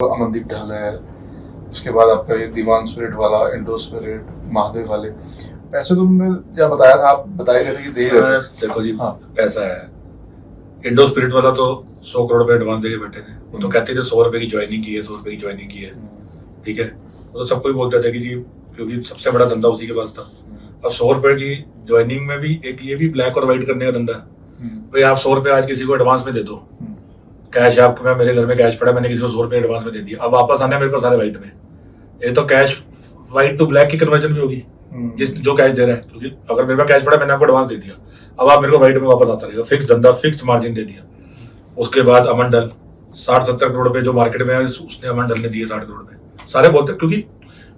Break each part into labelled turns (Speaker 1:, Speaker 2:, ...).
Speaker 1: अमनदीप ढाल है, उसके बाद आपका ये दीवान स्पिरिट वाला, इंडो स्पिरिट, महादेव वाले पैसे तुमने क्या बताया था, आप बताए रहे थे कि दे ही रहे थे।
Speaker 2: देखो जी,
Speaker 1: हाँ।
Speaker 2: पैसा है। इंडो स्पिरिट वाला तो 100 करोड़ रुपए एडवांस देके बैठे थे। वो तो कहते थे 100 रुपए की ज्वाइनिंग की है, 100 रुपए की ज्वाइनिंग की है। ठीक है, वो तो सबको ही बोलते थे कि जी, क्योंकि सबसे बड़ा धंधा उसी के पास था। अब 100 रुपए की ज्वाइनिंग में भी एक ये भी ब्लैक और व्हाइट करने का धंधा है। भाई आप 100 रुपए आज किसी को एडवांस में दे दो, कैश आपके में, मेरे घर में कैश पड़ा, मैंने किसी को 100 रुपए एडवांस में दे दिया, अब वापस आने मेरे पास सारे व्हाइट में। ये तो कैश व्हाइट टू ब्लैक की कन्वर्जन भी होगी, जिस जो कैश दे रहा है। क्योंकि अगर मेरे पास कैश पड़ा, मैंने आपको एडवांस दे दिया, अब आप मेरे को व्हाइट में वापस आता रहेगा। फिक्स धंधा, फिक्स मार्जिन दे दिया। उसके बाद अमन ढल 60-70 करोड़ रुपए जो मार्केट में है, उसने अमन ढल ने दिए 60 करोड़ रुपए। सारे बोलते, क्योंकि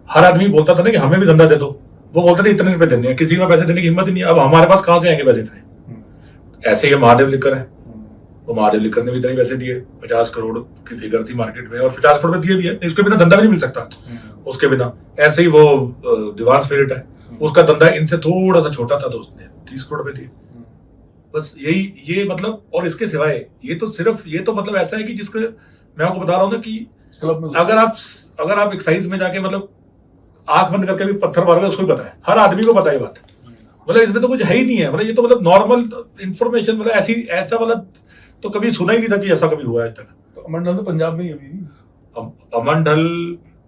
Speaker 2: हर आदमी बोलता था ना कि हमें भी धंधा दे दो। वो बोलते थे इतने रुपए देने हैं, किसी को पैसे देने की हिम्मत ही नहीं। अब हमारे पास कहां से आएंगे पैसे इतने। ऐसे ही महादेव लिकर है, वो महादेव लिकर ने भी इतने पैसे दिए। 50 करोड़ की फिगर थी मार्केट में, और 50 करोड़ में दिए भी है। इसके बिना धंधा भी नहीं मिल सकता उसके बिना। ऐसे ही वो दीवान स्पिरिट है, उसका धंधा इनसे थोड़ा सा छोटा था, तो उसने 30 करोड़ रुपए दिए। बस यही, ये मतलब, और इसके सिवाय ये तो सिर्फ, ये तो मतलब ऐसा है कि जिसके मैं आपको बता रहा हूँ ना कि अगर आप एक्साइज में जाके मतलब आंख बंद करके भी पत्थर मारोगे, उसको भी पता है, हर आदमी को पता है बात। मतलब इसमें तो कुछ है ही नहीं है। मतलब ये तो मतलब नॉर्मल इंफॉर्मेशन, मतलब ऐसा वाला तो कभी सुना ही नहीं था कि ऐसा कभी हुआ आज तक।
Speaker 1: तो अमन ढल तो पंजाब में ही अभी।
Speaker 2: अमन ढल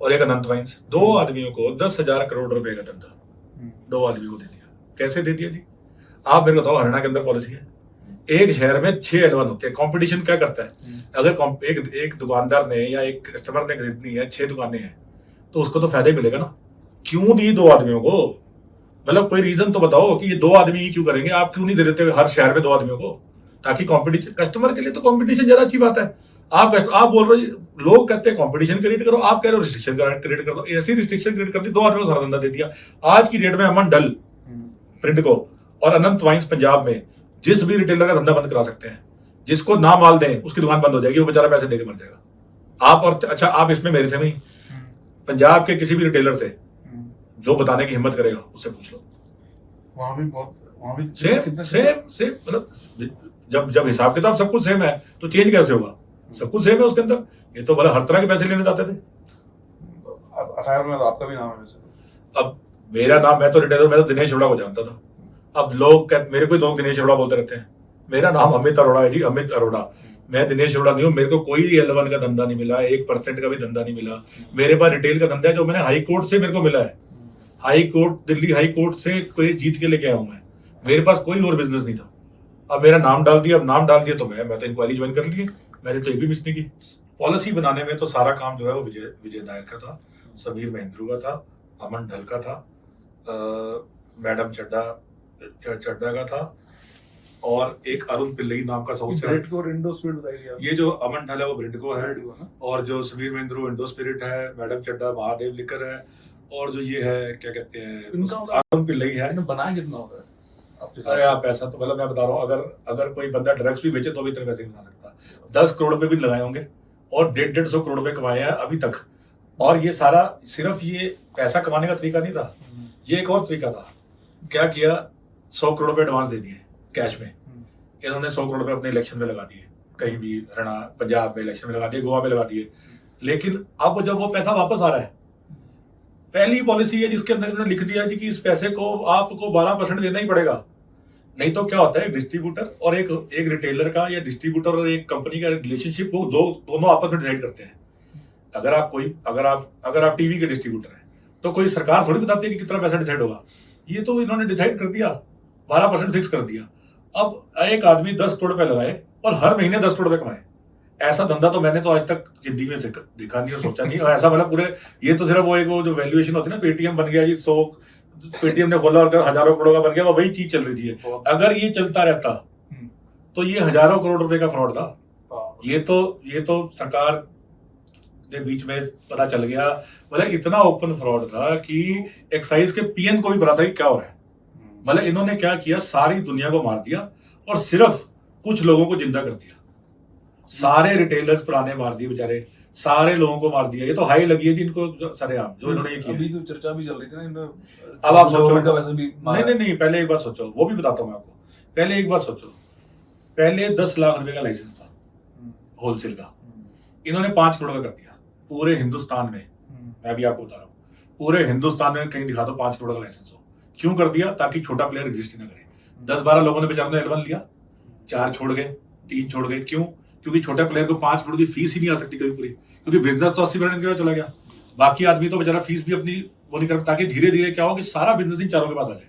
Speaker 2: और एक अनंत वाइन्स, दो आदमियों को 10,000 करोड़ रुपए का धंधा दो आदमियों को दे दिया। कैसे दे दिया जी? आप मेरे को बताओ, हरियाणा के अंदर पॉलिसी है, एक शहर में 6 L1 होते हैं। कंपटीशन क्या करता है? अगर एक दुकानदार ने या एक कस्टमर ने खरीदनी है, 6 दुकानें हैं, तो उसको तो फायदा ही मिलेगा ना। क्यों दी 2 आदमियों को? मतलब कोई रीजन तो बताओ कि ये 2 आदमी ही क्यों करेंगे। आप क्यों नहीं दे देते हर शहर में 2 आदमियों को, ताकि कंपटीशन, कस्टमर के लिए तो कंपटीशन ज्यादा अच्छी बात है। आप बोल रहे हो, लोग कहते हैं कंपटीशन क्रिएट करो, आप कह रहे हो रिस्ट्रिक्शन क्रिएट करो। ऐसी रिस्ट्रिक्शन क्रिएट कर दी, 2 आदमियों को सारा धंधा दे दिया। आज की डेट में अमन ढल प्रिंट को और अनंत वाइन्स पंजाब में जिस भी रिटेलर का धंधा बंद करा सकते हैं। जिसको ना माल दें उसकी दुकान बंद हो जाएगी, वो बेचारा पैसे देके मर जाएगा। आप और अच्छा, आप इसमें मेरे से नहीं, पंजाब के किसी भी रिटेलर से जो बताने की हिम्मत करेगा उससे पूछ लो।
Speaker 1: वहां भी
Speaker 2: सेम मतलब जब हिसाब किताब सब कुछ सेम है, तो चेंज कैसे होगा? सब कुछ सेम है उसके अंदर। ये तो मतलब हर तरह के पैसे लेने जाते थे।
Speaker 1: एफआईआर में तो आपका भी नाम है वैसे।
Speaker 2: अब मेरा नाम, मैं तो रिटेलर, मैं तो दिनेश अरोड़ा को जानता था। अब लोग मेरे को लोग दिनेश अरोड़ा बोलते रहते हैं। मेरा नाम अमित अरोड़ा है जी, अमित अरोड़ा। मैं दिनेश अरोड़ा नहीं हूँ। मेरे को कोई L1 का धंधा नहीं मिला, 1% का भी धंधा नहीं मिला। मेरे पास रिटेल का धंधा है, जो मैंने हाई कोर्ट से मेरे को मिला है। High court, Delhi high court से कोई जीत के लेके आया हूं मैं। मेरे पास कोई और बिजनेस नहीं था। अब मेरा नाम डाल दिया, अब नाम डाल दिया तो मैं तो इंक्वायरी ज्वाइन कर ली। मैंने तो एक भी मिस नहीं की। पॉलिसी बनाने में तो सारा काम जो है वो विजय नायर का था, समीर महेंद्रू का था, अमन ढल का था, मैडम चड्डा का था, और एक अरुण पिल्लई नाम का साउथ से। ये जो अमन ढल है वो ब्रिंडको है, और जो समीर महेंद्रू इंडो स्पिरिट है, मैडम चड्डा महादेव लिकर है, और जो ये है क्या कहते हैं, अरुण पिल्लई है।
Speaker 1: बनाया कितना होगा?
Speaker 2: अरे आप ऐसा तो मतलब मैं बता रहा हूँ, अगर कोई बंदा ड्रग्स भी बेचे तो भी इतने पैसे नहीं बना सकता। 10 करोड़ रुपए भी लगाए होंगे और 150 करोड़ रुपए कमाए हैं अभी तक। और ये सारा सिर्फ ये पैसा कमाने का तरीका नहीं था, ये एक और तरीका था। क्या किया? 100 करोड़ रुपए एडवांस दे दिए कैश में। इन्होंने 100 करोड़ रुपए अपने इलेक्शन में लगा दिए, कहीं भी हरियाणा पंजाब में इलेक्शन में लगा दिए, गोवा में लगा दिए। लेकिन अब जब वो पैसा वापस आ रहा है, पहली पॉलिसी है जिसके अंदर उन्होंने लिख दिया जी कि इस पैसे को आपको 12% देना ही पड़ेगा। नहीं तो क्या होता है, डिस्ट्रीब्यूटर और एक रिटेलर का, या डिस्ट्रीब्यूटर और एक कंपनी का रिलेशनशिप, वो दोनों आपस में डिसाइड करते हैं। अगर आप टीवी के डिस्ट्रीब्यूटर हैं, तो कोई सरकार थोड़ी बताती है कि कितना पैसा डिसाइड होगा। ये तो इन्होंने डिसाइड कर दिया, 12% फिक्स कर दिया। अब एक आदमी 10 करोड़ रुपए लगाए और हर महीने 10 करोड़ रुपए कमाए। ऐसा धंधा तो मैंने तो आज तक जिंदगी में देखा नहीं और सोचा नहीं। और ऐसा मतलब पूरे, ये तो सिर्फ वो जो वैल्यूएशन होती है ना, पेटीएम बन गया जी, 100 पेटीएम ने खोला और हजारों करोड़ का बन गया, वही चीज चल रही थी। अगर ये चलता रहता तो ये हजारों करोड़ रुपए का फ्रॉड था। ये तो सरकार के बीच में पता चल गया। मतलब इतना ओपन फ्रॉड था कि एक्साइज के पीएन को भी पता था कि क्या हो रहा है। मतलब इन्होंने क्या किया, सारी दुनिया को मार दिया और सिर्फ कुछ लोगों को जिंदा कर दिया। सारे रिटेलर्स पुराने मार दिए बेचारे, सारे लोगों को मार दिया। ये तो हाई लगी है जिनको सरेआम, जो इन्होंने ये किया।
Speaker 1: अभी तो चर्चा भी चल रही थी ना,
Speaker 2: अब आप सोचो,
Speaker 1: वैसे भी
Speaker 2: नहीं, पहले एक बात सोचो, वो भी बताता हूँ मैं आपको। पहले एक बात सोचो, पहले 10 लाख रुपए का लाइसेंस था होलसेल का, इन्होंने 5 करोड़ का कर दिया। पूरे हिंदुस्तान में, मैं भी आपको बता रहा हूँ, पूरे हिंदुस्तान में कहीं दिखा दो 5 करोड़ का लाइसेंस हो। क्यों कर दिया? ताकि छोटा प्लेयर एग्जिस्ट ही ना करे। 10-12 लोगों ने बेचारों ने L1 लिया, 4 छोड़ गए, 3 छोड़ गए। क्यों? क्योंकि छोटे प्लेयर को 5 करोड़ की फीस ही नहीं आ सकती कभी पूरी, क्योंकि बिजनेस तो 80% इनके पास चला गया। बाकी आदमी तो बेचारा फीस भी अपनी वो नहीं कर, ताकि धीरे धीरे क्या हो कि सारा बिजनेस इन चारों के पास आ जाए।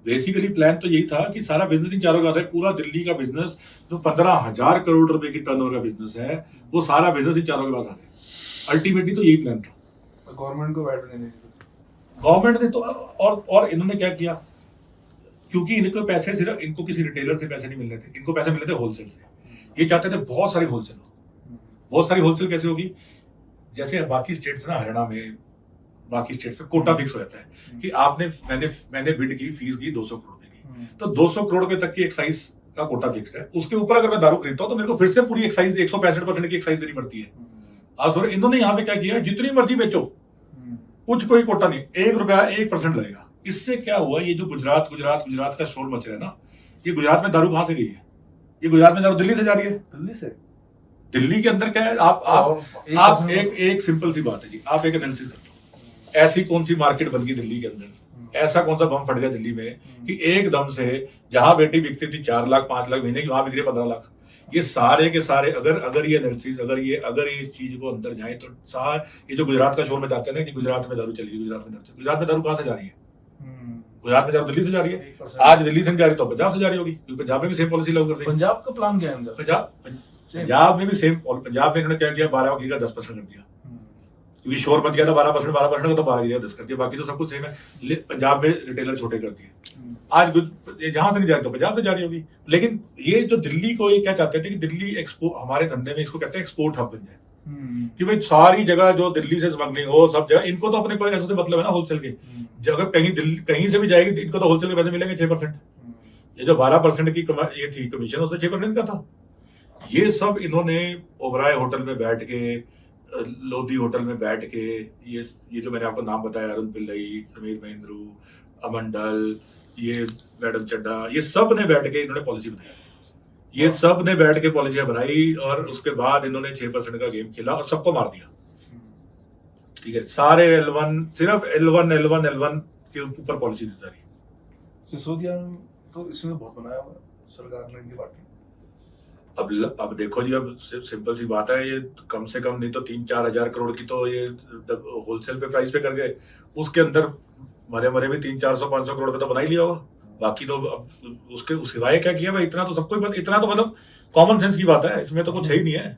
Speaker 2: बेसिकली प्लान तो यही था कि सारा बिजनेस इन चारों के पास है। पूरा दिल्ली का बिजनेस जो 15,000 करोड़ रुपए की टर्नओवर का बिजनेस है, वो सारा बिजनेस इन चारों के पास आ जाए। अल्टीमेटली तो यही प्लान था।
Speaker 1: गवर्नमेंट को बैठ नहीं,
Speaker 2: गवर्नमेंट ने तो और इन्होंने क्या किया, क्योंकि इनको पैसे सिर्फ इनको किसी रिटेलर से पैसे नहीं मिल रहे थे, इनको पैसे मिल रहे थे होलसेल से। ये चाहते थे बहुत सारी होलसेल हो। बहुत सारी होलसेल कैसे होगी? जैसे बाकी स्टेट्स ना, हरियाणा में, बाकी स्टेट्स में कोटा फिक्स हो जाता है कि आपने मैंने बिड की, फीस की 200 करोड़ की, तो 200 करोड़ रुपए तक की एक्साइज का कोटा फिक्स है। उसके ऊपर अगर मैं दारू खरीदता हूँ तो मेरे को फिर से पूरी एक्साइज 165% की एक्साइज देनी पड़ती है। सॉरी, इन्होंने यहाँ पे क्या किया, जितनी मर्जी बेचो, कुछ कोई कोटा नहीं, 1 रुपया 1% लगेगा। इससे क्या हुआ, ये जो गुजरात का शोर मच रहा है ना, ये गुजरात में दारू कहाँ से गई है? ये गुजरात में दारू दिल्ली से जा रही है।
Speaker 1: दिल्ली से?
Speaker 2: दिल्ली के अंदर क्या है, आप एक सिंपल सी बात है जी, आप एक एनालिसिस कर लो, ऐसी कौन सी मार्केट बन गई दिल्ली के अंदर, ऐसा कौन सा बम फट गया दिल्ली में कि एकदम से जहां बेटी बिकती थी 4 लाख 5 लाख महीने की, वहां बिक रही 15 लाख। ये सारे के सारे अगर ये एनालिसिस, अगर ये इस चीज को अंदर जाए तो ये जो गुजरात का शोर में जाते हैं ना कि गुजरात में दारू चली, गुजरात में दारू कहाँ से जा रही है? गुजरात में दारू दिल्ली से जा रही है। आज दिल्ली से जा रही तो पंजाब से जा रही होगी, क्योंकि पंजाब में भी सेम पॉलिसी लागू कर दी।
Speaker 1: पंजाब का प्लान क्या है?
Speaker 2: पंजाब में भी सेम, पंजाब में इन्होंने क्या किया, 12 की का 10% कर दिया, क्योंकि शोर मच गया था 12% का, तो 12 10 कर दिया, बाकी तो सब कुछ सेम है। पंजाब में रिटेलर छोटे कर दिए। आज जहां से नहीं जा रही तो पंजाब से जा रही होगी। लेकिन ये जो दिल्ली को, ये क्या चाहते थे कि दिल्ली एक्सपोर्ट, हमारे धंधे में इसको कहते हैं एक्सपोर्ट हब बन जाए, कि भाई सारी जगह जो दिल्ली से स्मगलिंग हो, सब जगह इनको तो अपने पैसों से मतलब है ना, होलसेल के। जगह कहीं से भी जाएगी इनको तो होलसेल के पैसे मिलेंगे 6%। ये जो 12% की ये थी कमीशन, उसमें 6% का था। ये सब इन्होंने ओबराय होटल में बैठ के, लोधी होटल में बैठ के, ये जो मैंने आपको नाम बताया, अरुण पिल्लई, समीर महेंद्रू, अमंडल, ये मैडम चड्डा, ये सब ने बैठ के इन्होंने पॉलिसी बनाई। ये सब ने बैठ के पॉलिसियां बनाई और उसके बाद इन्होंने 6% का गेम खेला और सबको मार दिया। ठीक है, सारे L1, सिर्फ L1 के ऊपर पॉलिसी दी जा रही।
Speaker 1: सिसोदिया तो इसमें बहुत बनाया हुआ सरकार ने, इनकी पार्टी।
Speaker 2: अब देखो जी, अब सिंपल सी बात है, ये कम से कम नहीं तो 3-4 हजार करोड़ की तो ये होलसेल पे प्राइस पे कर गए। उसके अंदर मरे भी 300-400-500 करोड़ पे तो बना ही लिया होगा। बाकी तो अब उसके सिवाय क्या किया भाई, इतना तो सबको, इतना तो मतलब कॉमन सेंस की बात है, इसमें तो कुछ है ही नहीं है।